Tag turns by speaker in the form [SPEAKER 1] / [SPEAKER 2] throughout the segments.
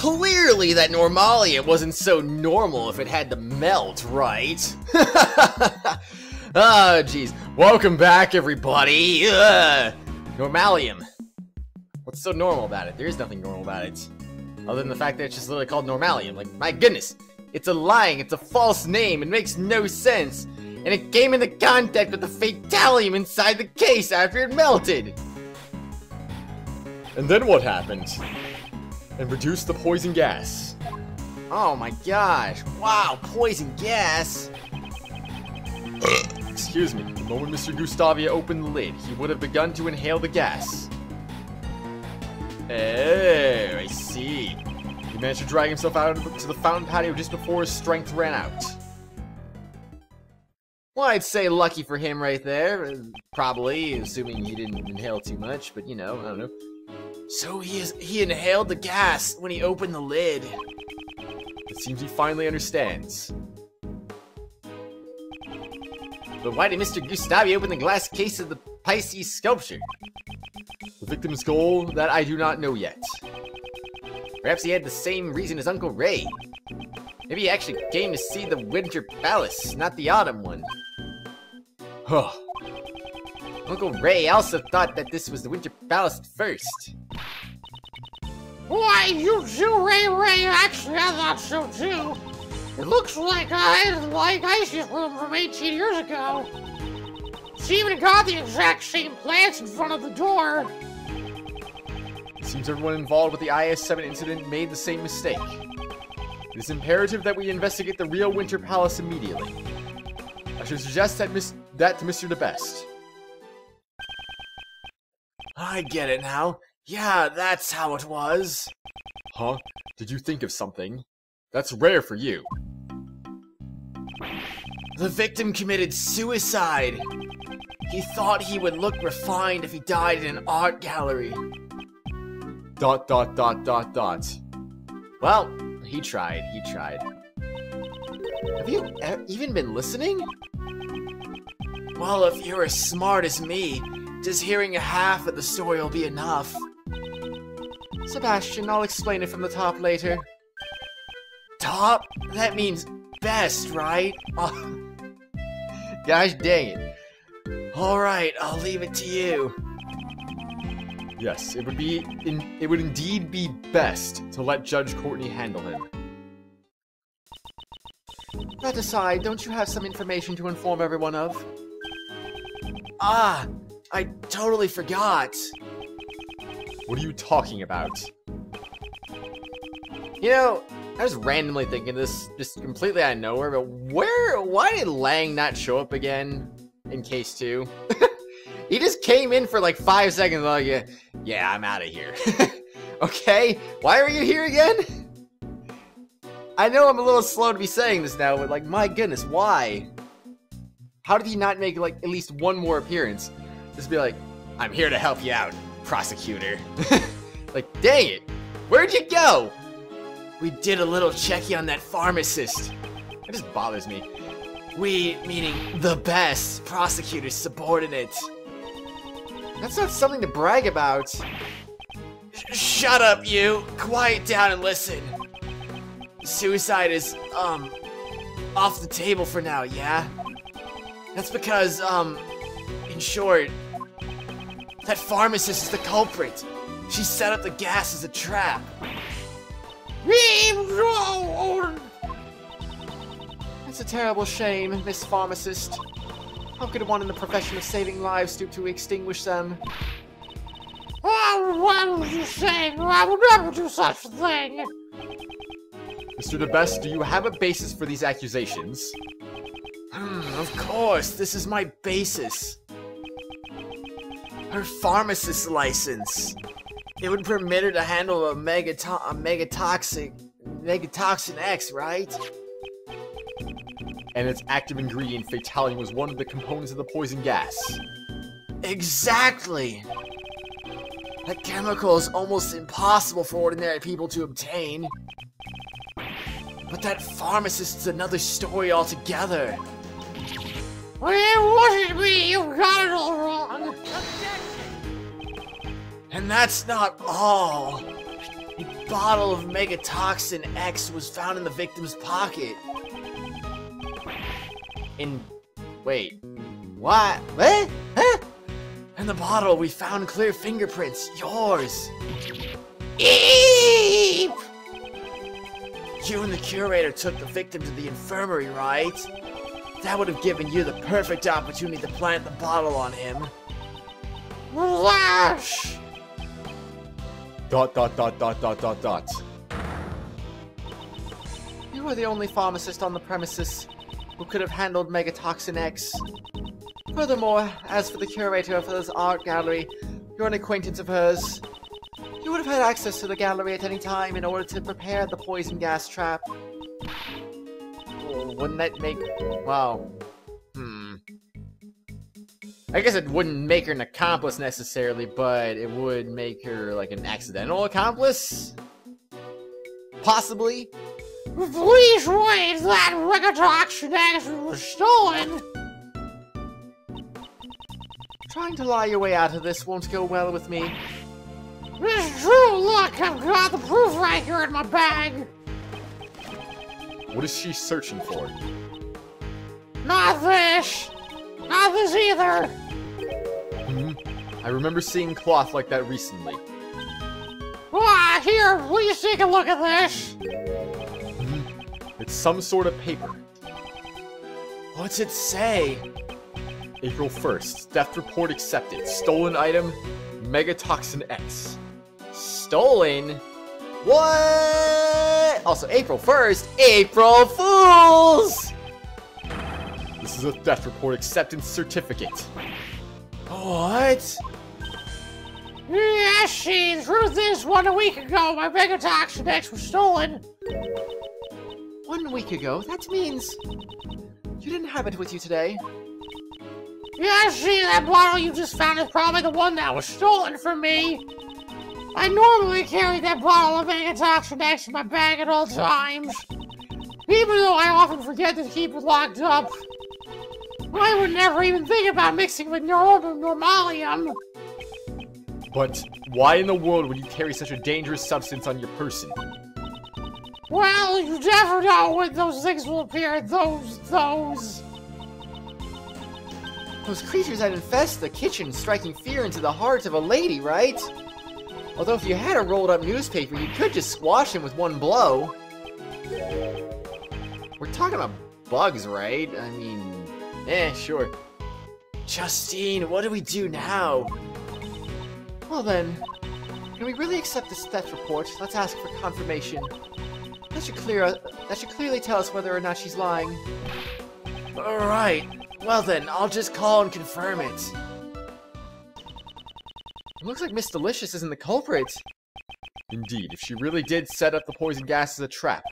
[SPEAKER 1] Clearly that normalium wasn't so normal if it had to melt, right? Oh, jeez. Welcome back, everybody. Normalium. What's so normal about it? There is nothing normal about it. Other than the fact that it's just literally called normalium. Like, my goodness. It's a lying, it's a false name, it makes no sense. And it came into contact with the fatalium inside the case after it melted.
[SPEAKER 2] And then what happened? And produced the poison gas.
[SPEAKER 1] Oh my gosh. Wow, poison gas.
[SPEAKER 2] Excuse me. The moment Mr. Gustavia opened the lid, he would have begun to inhale the gas. Oh, I see. He managed to drag himself out to the fountain patio just before his strength ran out.
[SPEAKER 1] Well, I'd say lucky for him right there. Probably, assuming he didn't inhale too much, but you know, I don't know. So he inhaled the gas when he opened the lid.
[SPEAKER 2] It seems he finally understands.
[SPEAKER 1] But why did Mr. Gustavia open the glass case of the Pisces sculpture?
[SPEAKER 2] The victim's goal, that I do not know yet.
[SPEAKER 1] Perhaps he had the same reason as Uncle Ray. Maybe he actually came to see the Winter Palace, not the Autumn one.
[SPEAKER 2] Huh.
[SPEAKER 1] Uncle Ray also thought that this was the Winter Palace at first.
[SPEAKER 3] Why, you too, Ray, actually, I thought so too. It looks like Ice's room from 18 years ago. She even got the exact same plants in front of the door.
[SPEAKER 2] It seems everyone involved with the IS-7 incident made the same mistake. It is imperative that we investigate the real Winter Palace immediately. I should suggest that to Mr. DeBest.
[SPEAKER 1] I get it now. Yeah, that's how it was.
[SPEAKER 2] Huh? Did you think of something? That's rare for you.
[SPEAKER 1] The victim committed suicide. He thought he would look refined if he died in an art gallery. ... Well, he tried. Have you even been listening? Well, if you're as smart as me, just hearing half of the story will be enough. Sebastian, I'll explain it from the top later. Top? That means best, right? Oh. Gosh dang it. Alright, I'll leave it to you.
[SPEAKER 2] Yes, it would indeed be best to let Judge Courtney handle him.
[SPEAKER 1] That aside, don't you have some information to inform everyone of? Ah, I totally forgot.
[SPEAKER 2] What are you talking about?
[SPEAKER 1] You know, I was randomly thinking this just completely out of nowhere, but why did Lang not show up again in case 2? He just came in for like 5 seconds, like, yeah, I'm out of here. Okay, why are you here again? I know I'm a little slow to be saying this now, but like, my goodness, why? How did he not make like at least one more appearance? Just be like, I'm here to help you out, prosecutor. Like, dang it, where'd you go? We did a little checky on that pharmacist. It just bothers me. We, meaning the best prosecutor's subordinate. That's not something to brag about. Shut up, you. Quiet down and listen. Suicide is, off the table for now, yeah? That's because, in short, that pharmacist is the culprit. She set up the gas as a trap. It's a terrible shame, Miss Pharmacist. How could one in the profession of saving lives stoop to extinguish them?
[SPEAKER 3] Oh, what was you saying? I would never do such a thing.
[SPEAKER 2] Mr. DeBest, do you have a basis for these accusations?
[SPEAKER 1] Of course, this is my basis. Her pharmacist license. It would permit her to handle a megatoxin X, right?
[SPEAKER 2] And its active ingredient, fatalium, was one of the components of the poison gas.
[SPEAKER 1] Exactly! That chemical is almost impossible for ordinary people to obtain. But that pharmacist is another story altogether.
[SPEAKER 3] Well, it wasn't me, you got it all wrong.
[SPEAKER 1] And that's not all. He bottle of Megatoxin X was found in the victim's pocket. Wait. What? What? Huh? In the bottle, we found clear fingerprints. Yours.
[SPEAKER 3] Eep!
[SPEAKER 1] You and the curator took the victim to the infirmary, right? That would have given you the perfect opportunity to plant the bottle on him.
[SPEAKER 3] Relax! ...
[SPEAKER 1] You were the only pharmacist on the premises who could have handled Megatoxin X. Furthermore, as for the curator of this art gallery, you're an acquaintance of hers. You would have had access to the gallery at any time in order to prepare the poison gas trap. Well, wouldn't that make... Wow. I guess it wouldn't make her an accomplice necessarily, but it would make her like an accidental accomplice? Possibly?
[SPEAKER 3] Please wait, that Megatoxin X was stolen!
[SPEAKER 1] Trying to lie your way out of this won't go well with me.
[SPEAKER 3] It's true, look, I've got the proof right here in my bag!
[SPEAKER 2] What is she searching for?
[SPEAKER 3] Not this! Not this either!
[SPEAKER 2] I remember seeing cloth like that recently.
[SPEAKER 3] Ah, here, please take a look at this!
[SPEAKER 2] It's some sort of paper.
[SPEAKER 1] What's it say?
[SPEAKER 2] April 1st, theft report accepted. Stolen item, Megatoxin X.
[SPEAKER 1] Stolen? What? Also, April 1st, April Fools!
[SPEAKER 2] This is a theft report acceptance certificate.
[SPEAKER 1] What?
[SPEAKER 3] Yes, see, the truth is, 1 week ago, my Megatoxin X was stolen.
[SPEAKER 1] 1 week ago? That means... you didn't have it with you today.
[SPEAKER 3] Yeah, see, that bottle you just found is probably the one that was stolen from me. I normally carry that bottle of Megatoxin X in my bag at all times. Even though I often forget to keep it locked up. I would never even think about mixing with normalium.
[SPEAKER 2] But why in the world would you carry such a dangerous substance on your person?
[SPEAKER 3] Well, you never know when those things will appear. Those
[SPEAKER 1] creatures that infest the kitchen, striking fear into the heart of a lady, right? Although if you had a rolled up newspaper, you could just squash him with one blow. We're talking about bugs, right? I mean, sure. Justine, what do we do now? Well then, can we really accept this theft report? Let's ask for confirmation. That should clearly tell us whether or not she's lying. Alright, well then, I'll just call and confirm it. It looks like Miss Delicious isn't the culprit.
[SPEAKER 2] Indeed, if she really did set up the poison gas as a trap,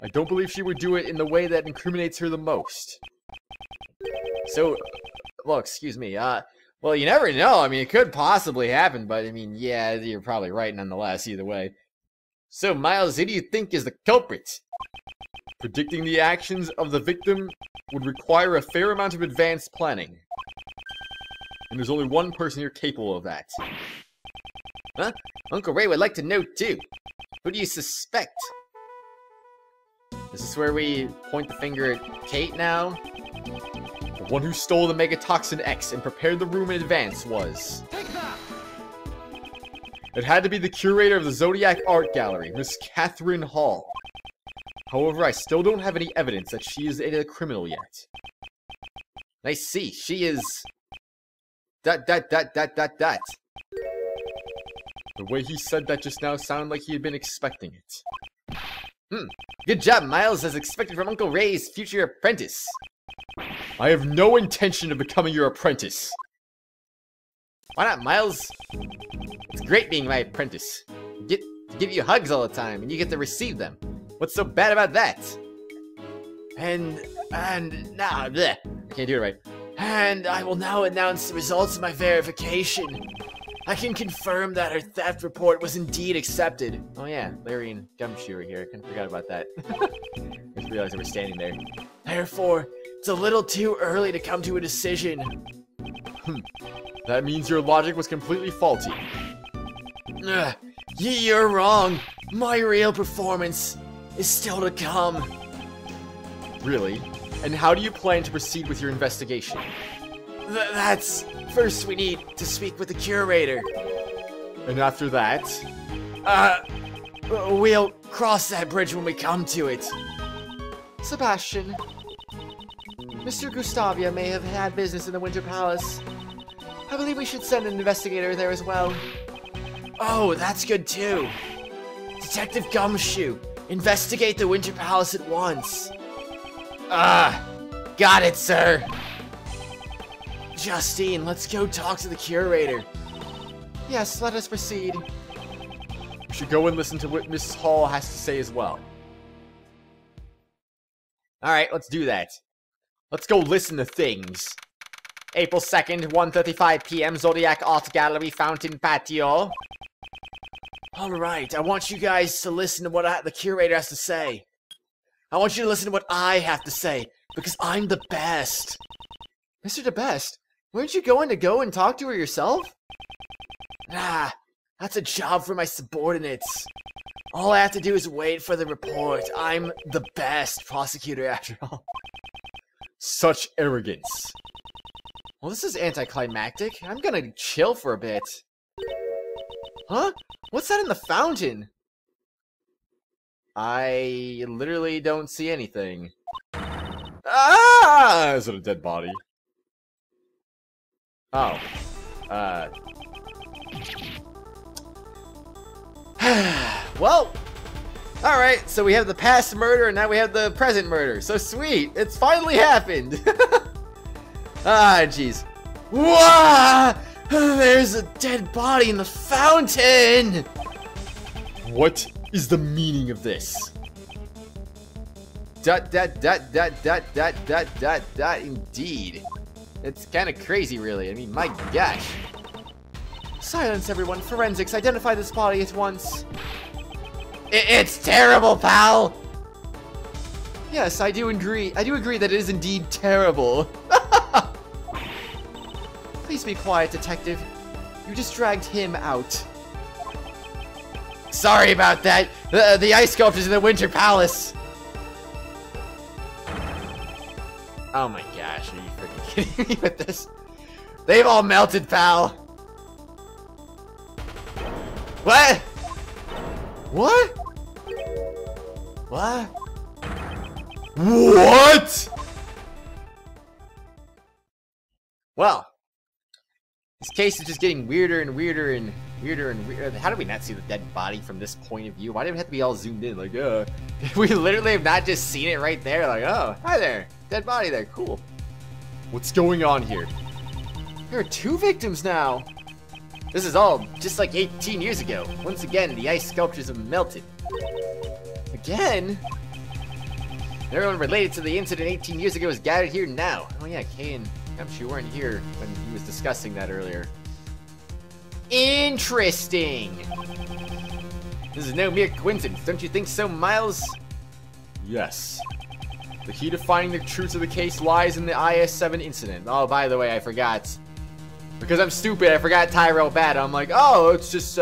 [SPEAKER 2] I don't believe she would do it in the way that incriminates her the most.
[SPEAKER 1] So, well, excuse me, well, you never know. I mean, it could possibly happen, but I mean, yeah, you're probably right nonetheless, either way. So, Miles, who do you think is the culprit?
[SPEAKER 2] Predicting the actions of the victim would require a fair amount of advanced planning. And there's only one person here capable of that.
[SPEAKER 1] Huh? Uncle Ray would like to know, too. Who do you suspect? Is this where we point the finger at Kate now?
[SPEAKER 2] The one who stole the Megatoxin X and prepared the room in advance was... It had to be the curator of the Zodiac Art Gallery, Miss Catherine Hall. However, I still don't have any evidence that she is a criminal yet.
[SPEAKER 1] I see, she is... ...
[SPEAKER 2] The way he said that just now sounded like he had been expecting it.
[SPEAKER 1] Good job, Miles, as expected from Uncle Ray's future apprentice.
[SPEAKER 2] I have no intention of becoming your apprentice.
[SPEAKER 1] Why not, Miles? It's great being my apprentice. I give you hugs all the time, and you get to receive them. What's so bad about that? Now, bleh, I can't do it right. And I will now announce the results of my verification. I can confirm that her theft report was indeed accepted. Oh yeah, Larry and Gumshoe are here. I kind of forgot about that. I just realized they were standing there. Therefore, it's a little too early to come to a decision.
[SPEAKER 2] That means your logic was completely faulty.
[SPEAKER 1] You're wrong. My real performance is still to come.
[SPEAKER 2] Really? And how do you plan to proceed with your investigation?
[SPEAKER 1] That's... First we need to speak with the curator.
[SPEAKER 2] And after that?
[SPEAKER 1] We'll cross that bridge when we come to it.
[SPEAKER 2] Sebastian, Mr. Gustavia may have had business in the Winter Palace. I believe we should send an investigator there as well.
[SPEAKER 1] Oh, that's good too. Detective Gumshoe, investigate the Winter Palace at once. Got it, sir. Justine, let's go talk to the curator.
[SPEAKER 2] Yes, let us proceed. We should go and listen to what Mrs. Hall has to say as well.
[SPEAKER 1] Alright, let's do that.
[SPEAKER 2] Let's go listen to things.
[SPEAKER 1] April 2nd, 1:35 p.m. Zodiac Art Gallery, Fountain Patio. Alright, I want you guys to listen to what the curator has to say. I want you to listen to what I have to say, because I'm the best.
[SPEAKER 2] Mr. the Best, weren't you going to go and talk to her yourself?
[SPEAKER 1] Nah, that's a job for my subordinates. All I have to do is wait for the report. I'm the best prosecutor after all.
[SPEAKER 2] Such arrogance.
[SPEAKER 1] Well, this is anticlimactic. I'm gonna chill for a bit. Huh? What's that in the fountain?
[SPEAKER 2] I literally don't see anything. Ah! Is it a dead body? Oh.
[SPEAKER 1] Well, alright, so we have the past murder and now we have the present murder. So sweet, it's finally happened. Ah, jeez. Whoa! There's a dead body in the fountain!
[SPEAKER 2] What is the meaning of this?
[SPEAKER 1] Indeed. It's kind of crazy, really. I mean, my gosh.
[SPEAKER 2] Silence, everyone. Forensics, identify this body at once.
[SPEAKER 1] It's terrible, pal!
[SPEAKER 2] Yes, I do agree. I do agree that it is indeed terrible. Please be quiet, detective. You just dragged him out.
[SPEAKER 1] Sorry about that. The ice sculptures in the Winter Palace. Oh my gosh, are you freaking kidding me with this? They've all melted, pal. What? What? What? What? Well, this case is just getting weirder and weirder and weirder and weirder. How do we not see the dead body from this point of view? Why do we have to be all zoomed in? Like, we literally have not just seen it right there. Like, oh, hi there. Dead body there. Cool.
[SPEAKER 2] What's going on here?
[SPEAKER 1] There are 2 victims now. This is all just like 18 years ago. Once again, the ice sculptures have melted. Again? Everyone related to the incident 18 years ago is gathered here now. Oh yeah, Kay and Gumshoe weren't here when he was discussing that earlier. Interesting! This is no mere coincidence, don't you think so, Miles?
[SPEAKER 2] Yes. The key to finding the truth of the case lies in the IS-7 incident.
[SPEAKER 1] Oh, by the way, I forgot. Because I'm stupid, I forgot Tyrell Bad. I'm like, oh, it's just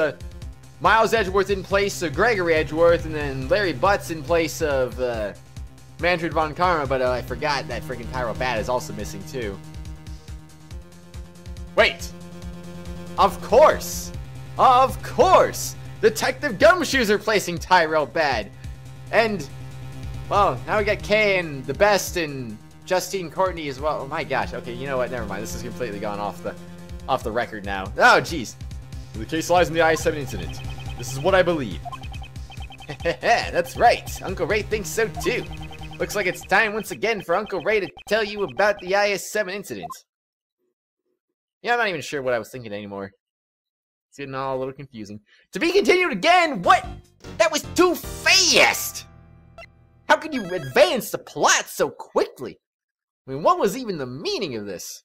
[SPEAKER 1] Miles Edgeworth in place of Gregory Edgeworth, and then Larry Butts in place of Manfred von Karma, but I forgot that freaking Tyrell Bad is also missing too.
[SPEAKER 2] Wait!
[SPEAKER 1] Of course! Of course! Detective Gumshoe's replacing Tyrell Bad. And, well, now we got Kay and the Best and Justine Courtney as well. Oh my gosh, okay, you know what, never mind. This has completely gone off the record now. Oh, jeez.
[SPEAKER 2] The case lies in the IS-7 incident. This is what I believe.
[SPEAKER 1] That's right. Uncle Ray thinks so too. Looks like it's time once again for Uncle Ray to tell you about the IS-7 incident. Yeah, I'm not even sure what I was thinking anymore. It's getting all a little confusing. To be continued again? What? That was too fast! How could you advance the plot so quickly? I mean, what was even the meaning of this?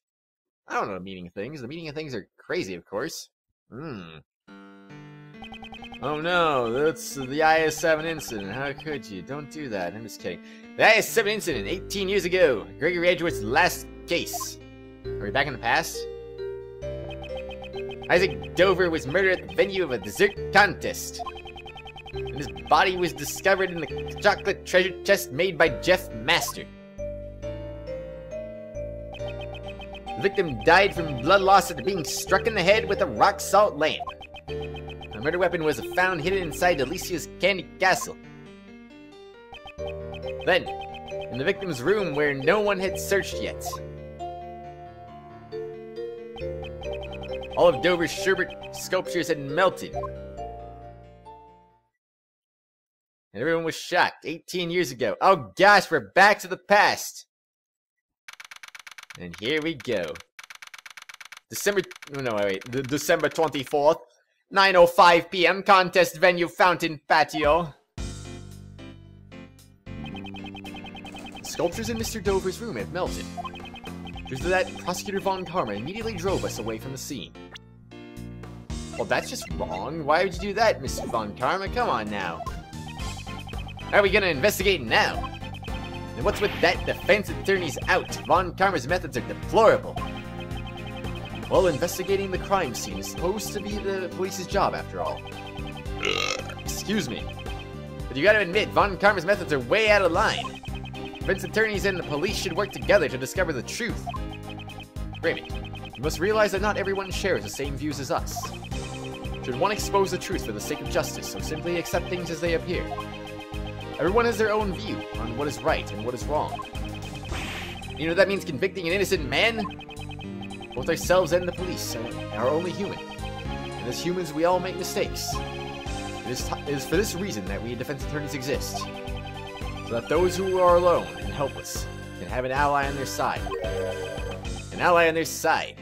[SPEAKER 1] I don't know the meaning of things. The meaning of things are crazy, of course. Oh no, that's the IS-7 incident. How could you? Don't do that. I'm just kidding. The IS-7 incident, 18 years ago. Gregory Edgeworth's last case. Are we back in the past? Isaac Dover was murdered at the venue of a dessert contest. And his body was discovered in the chocolate treasure chest made by Jeff Master. The victim died from blood loss after being struck in the head with a rock salt lamp. The murder weapon was found hidden inside Alicia's candy castle. Then, in the victim's room where no one had searched yet, all of Dover's sherbet sculptures had melted. And everyone was shocked 18 years ago. Oh gosh, we're back to the past. And here we go. December 24th, 9:05 p.m. Contest venue fountain patio. The sculptures in Mr. Dover's room had melted. Due to that, Prosecutor Von Karma immediately drove us away from the scene. Well, that's just wrong. Why would you do that, Mr. Von Karma? Come on now. How are we gonna investigate now? And what's with that defense attorney's out? Von Karma's methods are deplorable. Well, investigating the crime scene is supposed to be the police's job, after all. Excuse me. But you gotta admit, Von Karma's methods are way out of line. Defense attorneys and the police should work together to discover the truth. Raymond, you must realize that not everyone shares the same views as us. Should one expose the truth for the sake of justice, or simply accept things as they appear? Everyone has their own view on what is right and what is wrong. You know that means convicting an innocent man? Both ourselves and the police are only human. And as humans, we all make mistakes. It is for this reason that we defense attorneys exist. So that those who are alone and helpless can have an ally on their side. An ally on their side.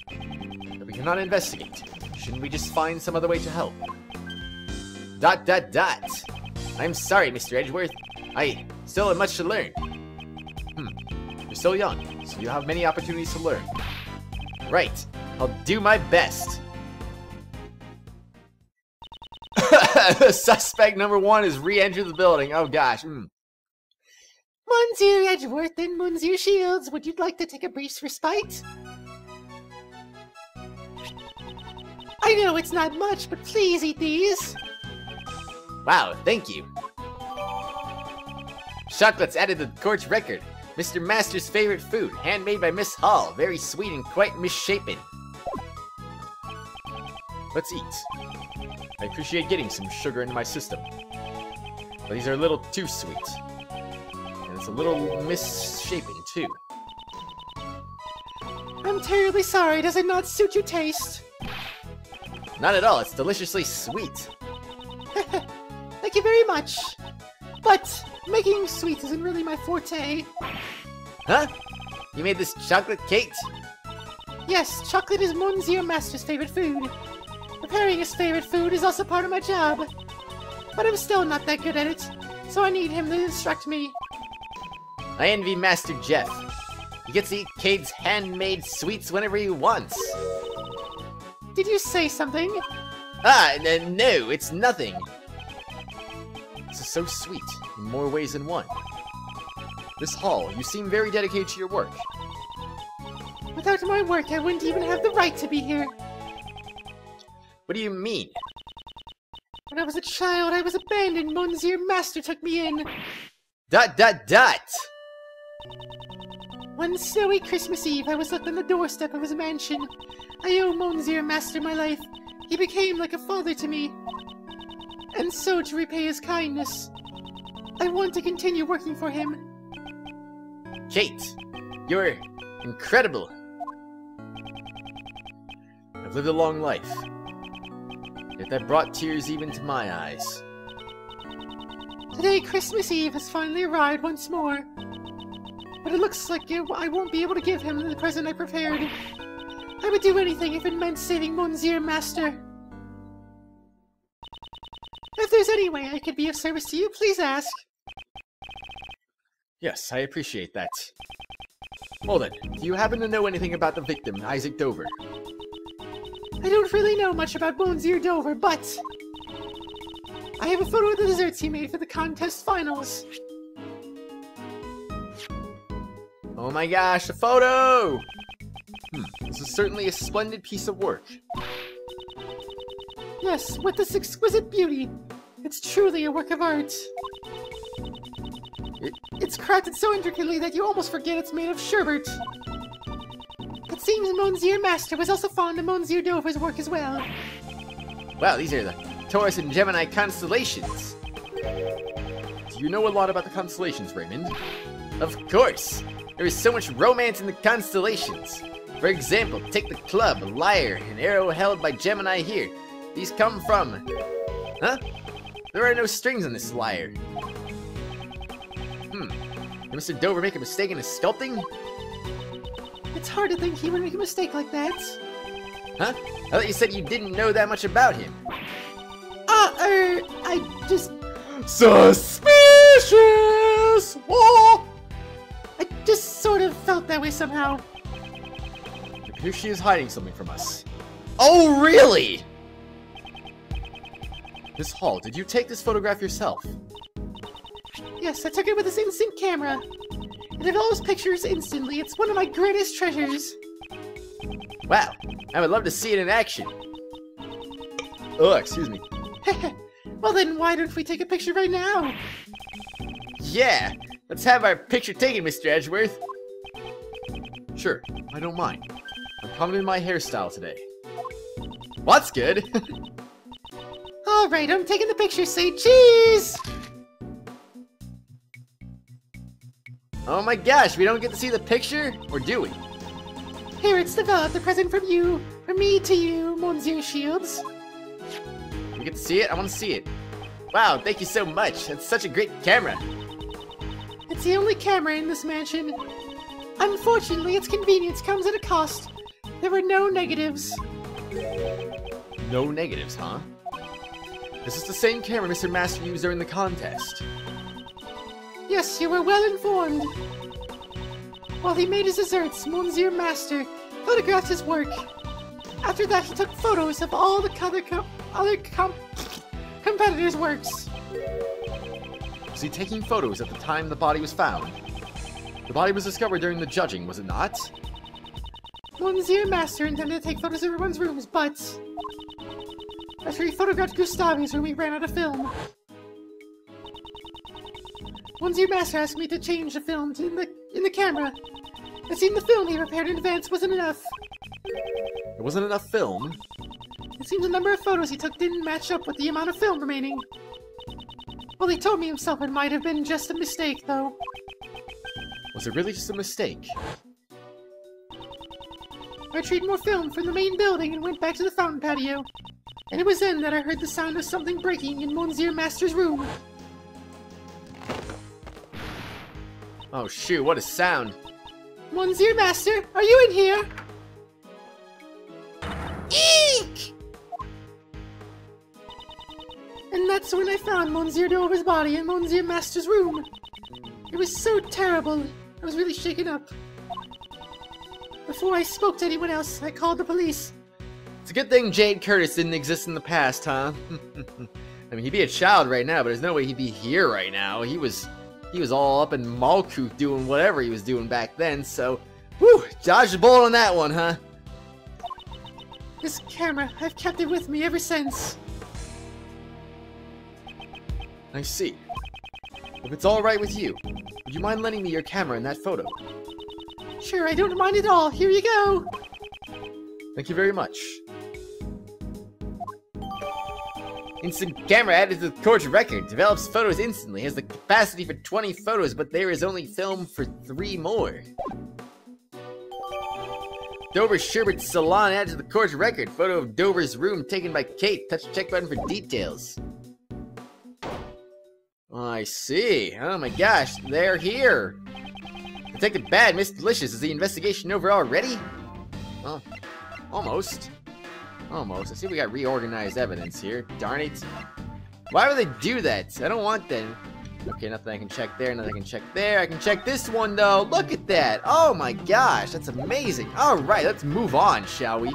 [SPEAKER 1] But we cannot investigate. Shouldn't we just find some other way to help? ... I'm sorry, Mr. Edgeworth. I still have much to learn. You're still young, so you have many opportunities to learn. Right. I'll do my best. Suspect number 1 has re-entered the building. Oh gosh.
[SPEAKER 3] Monsieur Edgeworth and Monsieur Shields, would you like to take a brief respite? I know it's not much, but please eat these.
[SPEAKER 1] Wow, thank you. Chocolates added to the court's record. Mr. Master's favorite food, handmade by Miss Hall. Very sweet and quite misshapen. Let's eat. I appreciate getting some sugar into my system. But these are a little too sweet. And it's a little misshapen, too.
[SPEAKER 3] I'm terribly sorry. Does it not suit your taste?
[SPEAKER 1] Not at all. It's deliciously sweet.
[SPEAKER 3] Thank you very much. But making sweets isn't really my forte.
[SPEAKER 1] Huh? You made this chocolate cake?
[SPEAKER 3] Yes, chocolate is Monsieur Master's favorite food. Preparing his favorite food is also part of my job. But I'm still not that good at it, so I need him to instruct me.
[SPEAKER 1] I envy Master Jeff. He gets to eat Cade's handmade sweets whenever he wants.
[SPEAKER 3] Did you say something?
[SPEAKER 1] No, it's nothing. This is so sweet, in more ways than one. Miss Hall, you seem very dedicated to your work.
[SPEAKER 3] Without my work, I wouldn't even have the right to be here.
[SPEAKER 1] What do you mean?
[SPEAKER 3] When I was a child, I was abandoned. Monsieur Master took me in. ... One snowy Christmas Eve, I was left on the doorstep of his mansion. I owe Monsieur Master my life. He became like a father to me. And so, to repay his kindness, I want to continue working for him.
[SPEAKER 1] Kate, you're incredible. I've lived a long life, yet that brought tears even to my eyes.
[SPEAKER 3] Today, Christmas Eve has finally arrived once more. But it looks like I won't be able to give him the present I prepared. I would do anything if it meant saving Monsieur Master. If there's any way I could be of service to you, please ask.
[SPEAKER 1] Yes, I appreciate that. Well then, do you happen to know anything about the victim, Isaac Dover?
[SPEAKER 3] I don't really know much about Monsieur Dover, but I have a photo of the desserts he made for the contest finals.
[SPEAKER 1] Oh my gosh, a photo! This is certainly a splendid piece of work.
[SPEAKER 3] Yes, with this exquisite beauty. It's truly a work of art. It's crafted so intricately that you almost forget it's made of sherbet. It seems Monsieur Master was also fond of Monsieur Dover's work as well.
[SPEAKER 1] Wow, these are the Taurus and Gemini constellations.
[SPEAKER 2] Do you know a lot about the constellations, Raymond?
[SPEAKER 1] Of course! There is so much romance in the constellations. For example, take the club, lyre, and arrow held by Gemini here. These come from... Huh? There are no strings on this lyre. Did Mr. Dover make a mistake in his sculpting?
[SPEAKER 3] It's hard to think he would make a mistake like that.
[SPEAKER 1] Huh? I thought you said you didn't know that much about him.
[SPEAKER 3] I just...
[SPEAKER 2] Suspicious! Oh!
[SPEAKER 3] I just sort of felt that way somehow.
[SPEAKER 2] Here she is hiding something from us.
[SPEAKER 1] Oh, really?
[SPEAKER 2] Miss Hall, did you take this photograph yourself?
[SPEAKER 3] Yes, I took it with this instant camera. It develops pictures instantly. It's one of my greatest treasures.
[SPEAKER 1] Wow, I would love to see it in action.
[SPEAKER 2] Oh, excuse me.
[SPEAKER 3] Well then, why don't we take a picture right now?
[SPEAKER 1] Yeah, let's have our picture taken, Mr. Edgeworth.
[SPEAKER 2] Sure, I don't mind. I'm coming in my hairstyle today.
[SPEAKER 1] Well, that's good.
[SPEAKER 3] Alright, I'm taking the picture. Say cheese!
[SPEAKER 1] Oh my gosh, we don't get to see the picture? Or do we?
[SPEAKER 3] Here, it's developed. A present from you. From me to you, Monsieur Shields.
[SPEAKER 1] We get to see it? I want to see it. Wow, thank you so much. That's such a great camera.
[SPEAKER 3] It's the only camera in this mansion. Unfortunately, its convenience comes at a cost. There were no negatives.
[SPEAKER 2] No negatives, huh? This is the same camera Mr. Master used during the contest.
[SPEAKER 3] Yes, you were well informed. While he made his desserts, Monsieur Master photographed his work. After that, he took photos of all the competitors' works.
[SPEAKER 2] Was he taking photos at the time the body was found? The body was discovered during the judging, was it not?
[SPEAKER 3] Monsieur Master intended to take photos of everyone's rooms, but... after he photographed Gustavi's room, we ran out of film. Monsieur Master asked me to change the film in the camera. It seemed the film he prepared in advance wasn't enough.
[SPEAKER 2] There wasn't enough film?
[SPEAKER 3] It seems the number of photos he took didn't match up with the amount of film remaining. Well, he told me himself it might have been just a mistake, though.
[SPEAKER 2] Was it really just a mistake?
[SPEAKER 3] I retrieved more film from the main building and went back to the fountain patio. And it was then that I heard the sound of something breaking in Monsieur Master's room.
[SPEAKER 1] Oh shoot, what a sound.
[SPEAKER 3] Monsieur Master, are you in here? Eek! And that's when I found Monsieur Dover's body in Monsieur Master's room. It was so terrible, I was really shaken up. Before I spoke to anyone else, I called the police.
[SPEAKER 1] It's a good thing Jade Curtis didn't exist in the past, huh? I mean, he'd be a child right now, but there's no way he'd be here right now. He was all up in Malkuth doing whatever he was doing back then, so... Whew! Dodged the bullet on that one, huh?
[SPEAKER 3] This camera, I've kept it with me ever since.
[SPEAKER 2] I see. If it's alright with you, would you mind lending me your camera in that photo?
[SPEAKER 3] Sure, I don't mind at all. Here you go.
[SPEAKER 2] Thank you very much.
[SPEAKER 1] Instant camera added to the court's record. Develops photos instantly. Has the capacity for 20 photos, but there is only film for 3 more. Dover Sherbet Salon added to the court's record. Photo of Dover's room taken by Kate. Touch the check button for details. Oh, I see. Oh my gosh, they're here. Detective Bad, Miss Delicious, is the investigation over already? Well, almost. Almost. I see we got reorganized evidence here. Darn it. Why would they do that? I don't want that. Okay, nothing I can check there, nothing I can check there. I can check this one, though. Look at that. Oh my gosh, that's amazing. Alright, let's move on, shall we?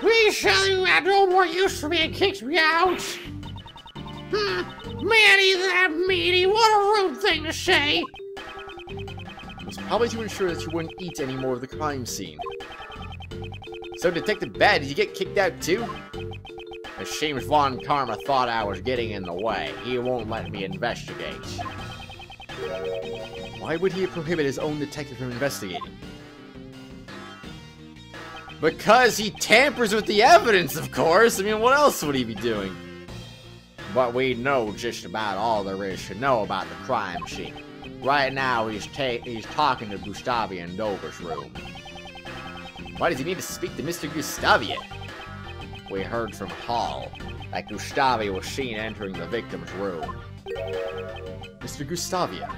[SPEAKER 3] We shall you had no more use for me and kicked me out. Manny, that meaty. What a rude thing to say.
[SPEAKER 2] It was probably to ensure that you wouldn't eat any more of the crime scene.
[SPEAKER 1] So, Detective Bad, did you get kicked out too? It seems Von Karma thought I was getting in the way. He won't let me investigate.
[SPEAKER 2] Why would he prohibit his own detective from investigating?
[SPEAKER 1] Because he tampers with the evidence, of course. I mean, what else would he be doing? But we know just about all there is to know about the crime scene. Right now, he's talking to Gustavia in Dover's room.
[SPEAKER 2] Why does he need to speak to Mr. Gustavia?
[SPEAKER 1] We heard from Hall that Gustavia was seen entering the victim's room.
[SPEAKER 2] Mr. Gustavia?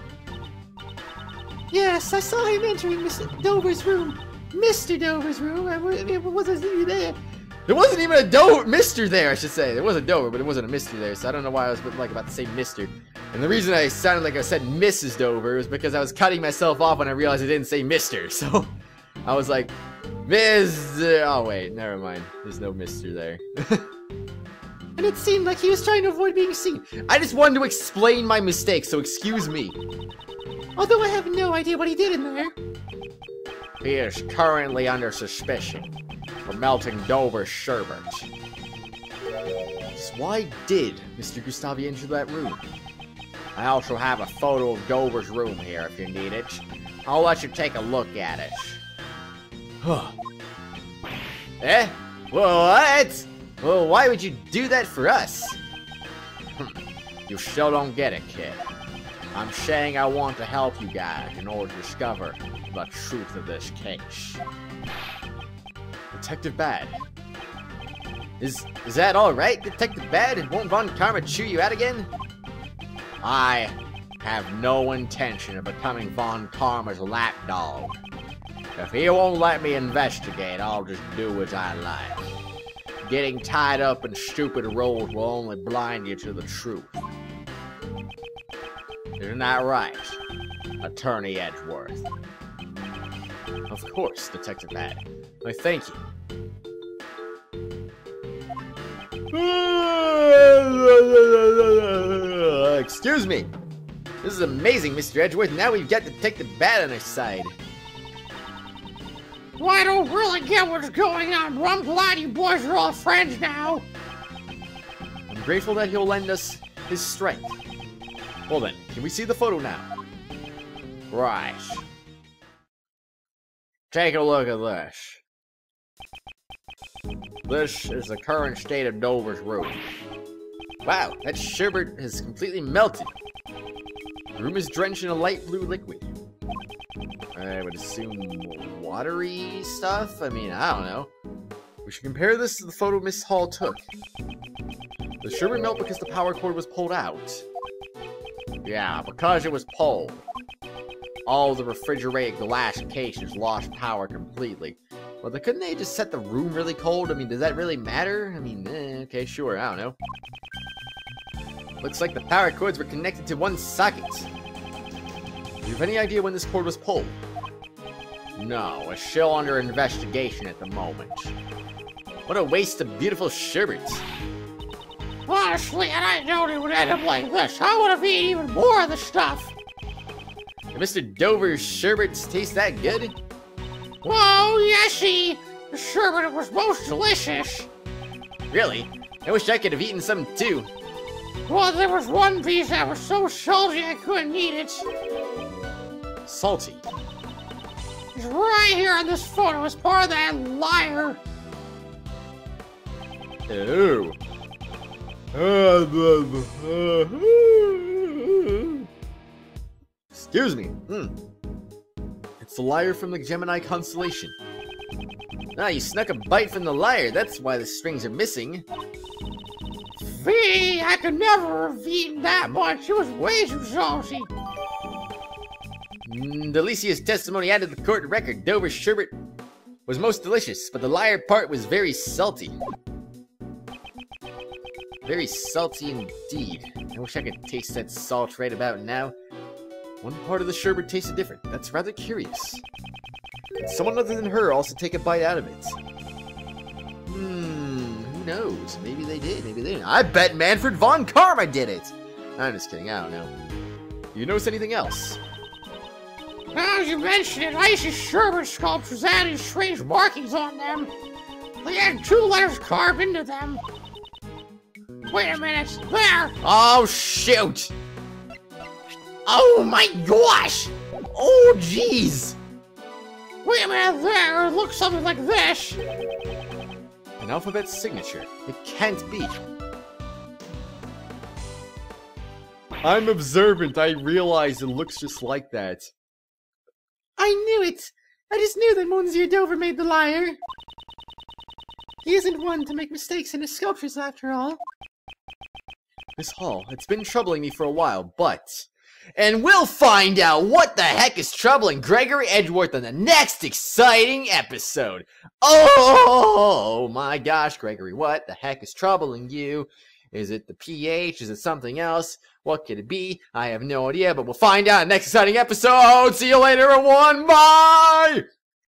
[SPEAKER 3] Yes, I saw him entering Mr. Dover's room. Mr. Dover's room. It wasn't even there.
[SPEAKER 2] There wasn't even a Mr. there, I should say. There was a Dover, but it wasn't a Mr. there, so I don't know why I was about to say Mr. And the reason I sounded like I said Mrs. Dover was because I was cutting myself off when I realized I didn't say Mr. So I was like, Ms. Oh wait, never mind. There's no Mr. there.
[SPEAKER 3] And it seemed like he was trying to avoid being seen.
[SPEAKER 2] I just wanted to explain my mistake, so excuse me.
[SPEAKER 3] Although I have no idea what he did in there.
[SPEAKER 1] He is currently under suspicion for melting Dover's sherbet.
[SPEAKER 2] So why did Mr. Gustavia enter that room?
[SPEAKER 1] I also have a photo of Dover's room here if you need it. I'll let you take a look at it.
[SPEAKER 2] Eh? What? Well, why would you do that for us?
[SPEAKER 1] You still don't get it, kid. I'm saying I want to help you guys in order to discover the truth of this case.
[SPEAKER 2] Detective Bad. Is that alright, Detective Bad? Won't Von Karma chew you out again?
[SPEAKER 1] I have no intention of becoming Von Karma's lapdog. If he won't let me investigate, I'll just do as I like. Getting tied up in stupid roles will only blind you to the truth. Isn't that right, Attorney Edgeworth?
[SPEAKER 2] Of course, Detective Bad. I thank you. Excuse me. This is amazing, Mr. Edgeworth. Now we've got Detective Bad on our side.
[SPEAKER 3] Well, I don't really get what's going on, but I'm glad you boys are all friends now.
[SPEAKER 2] I'm grateful that he'll lend us his strength. Well then, can we see the photo now?
[SPEAKER 1] Right. Take a look at this. This is the current state of Dover's room.
[SPEAKER 2] Wow, that sherbet has completely melted. The room is drenched in a light blue liquid. I would assume watery stuff? I mean, I don't know. We should compare this to the photo Miss Hall took. The sherbet melt because the power cord was pulled out.
[SPEAKER 1] Yeah, because it was pulled. All the refrigerated glass cases lost power completely.
[SPEAKER 2] Well, then couldn't they just set the room really cold? I mean, does that really matter? I mean, okay, sure, I don't know. Looks like the power cords were connected to one socket. Do you have any idea when this cord was pulled?
[SPEAKER 1] No, it's still under investigation at the moment.
[SPEAKER 2] What a waste of beautiful sherbet.
[SPEAKER 3] Honestly, and I know it would end up like this. I would have eaten even more of the stuff.
[SPEAKER 2] Did Mr. Dover's sherbets taste that good?
[SPEAKER 3] Whoa, yesy! The sherbet was most delicious.
[SPEAKER 2] Really? I wish I could have eaten some too.
[SPEAKER 3] Well, there was one piece that was so salty I couldn't eat it.
[SPEAKER 2] Salty?
[SPEAKER 3] It's right here in this photo as part of that liar.
[SPEAKER 2] Ew. Excuse me. It's the lyre from the Gemini constellation. Ah, you snuck a bite from the lyre. That's why the strings are missing.
[SPEAKER 3] Fee, I could never have eaten that much. It was way too salty.
[SPEAKER 2] Delicia's testimony added to the court record. Dover's sherbet was most delicious, but the lyre part was very salty. Very salty indeed. I wish I could taste that salt right about now. One part of the sherbet tasted different. That's rather curious. Did someone other than her also take a bite out of it? Who knows? Maybe they did, maybe they didn't. I bet Manfred Von Karma did it! I'm just kidding, I don't know. Do you notice anything else?
[SPEAKER 3] Now, as you mentioned it, Icy Sherbet sculptures had these strange markings on them. They had 2 letters carved into them. Wait a minute, there!
[SPEAKER 1] Oh, shoot! Oh my gosh! Oh, jeez!
[SPEAKER 3] Wait a minute, there! It looks something like this!
[SPEAKER 1] An alphabet signature. It can't be.
[SPEAKER 2] I'm observant. I realize it looks just like that.
[SPEAKER 3] I knew it! I just knew that Monsieur Dover made the liar. He isn't one to make mistakes in his sculptures, after all.
[SPEAKER 1] This hall, it's been troubling me for a while, but... And we'll find out what the heck is troubling Gregory Edgeworth in the next exciting episode. Oh my gosh, Gregory, what the heck is troubling you? Is it the pH? Is it something else? What could it be? I have no idea, but we'll find out in the next exciting episode. See you later, everyone. Bye!